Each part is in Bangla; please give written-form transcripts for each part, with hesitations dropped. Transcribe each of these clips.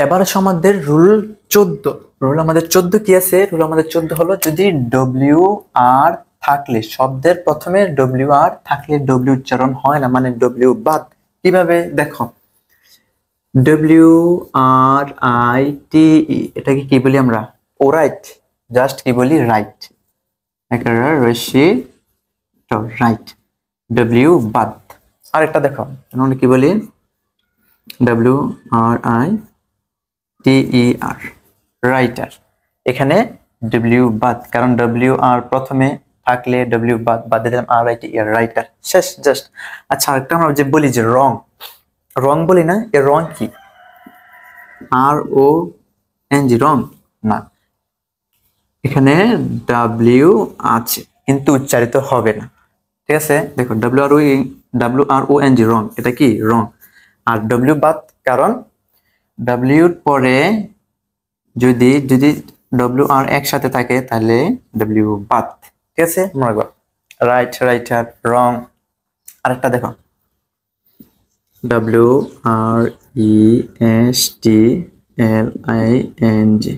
এবার আমাদের রুল 14। রুল আমাদের 14 কি আছে? রুল আমাদের 14 হলো, যদি ডব্লিউ আর থাকলে, শব্দের প্রথমে ডব্লিউ আর থাকলে ডব্লিউ উচ্চারণ হয় না, মানে ডব্লিউ বাদ। কিভাবে দেখো, ডব্লিউ আর আই টি ই, এটাকে কি বলি আমরা? ও রাইট, জাস্ট কি বলি? রাইট, একেবারে রশি রাইট, ডব্লিউ বাদ। আরেকটা দেখো, আমরা কি বলি? W R I T E R, writer. এখানে ডব্লিউ বাদ, কারণ ডব্লিউ আর প্রথমে থাকলে ডব্লিউ বাদ, বাদ দিলাম R I T E R, writer, শেষ, জাস্ট। আচ্ছা, আরেকটা আমরা যে বলি যে রং, রং বলি না, এর রং কি? আর ও এন জি, রং না, এখানে ডাব্লিউ আছে কিন্তু উচ্চারিত হবে না, ঠিক আছে? দেখো, W R O N G, রং, এটা কি? রং। আর ডব্লিউ বাদ, কারণ ডাব্লিউর পরে যদি যদি ডব্লিউ আর একসাথে থাকে তাহলে ডব্লিউ বাদ, ঠিক আছে? মনে রাখবা, রাইট, রাইটার, রং। আরেকটা দেখো, W R E S T L I N G,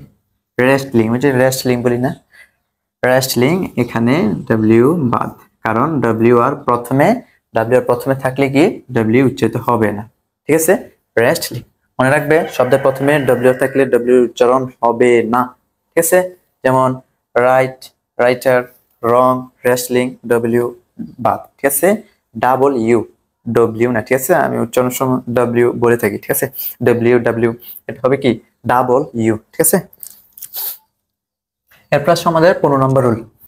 wrestling, ওই যে রেস্টলিং বলি না, রেস্টলিং, এখানে ডব্লিউ বাদ, কারণ ডব্লিউ আর প্রথমে থাকলে কি ডব্লিউ উচ্চারিত হবে না, ঠিক আছে? রেস্টলিং, মনে রাখবে, শব্দের প্রথমে ডব্লিউ থাকলে ডব্লিউ উচ্চারণ হবে না, ঠিক আছে? যেমন রাইট, রাইটার, রং, রেস্টলিং, ডব্লিউ বাদ, ঠিক আছে? ডাবল ইউ, ডব্লিউ না, ঠিক আছে? আমি উচ্চারণের সময় ডব্লিউ বলে থাকি, ঠিক আছে? ডব্লিউ, এটা হবে কি? ডাবল ইউ, ঠিক আছে? এরপর আমাদের 15 নম্বর রুল।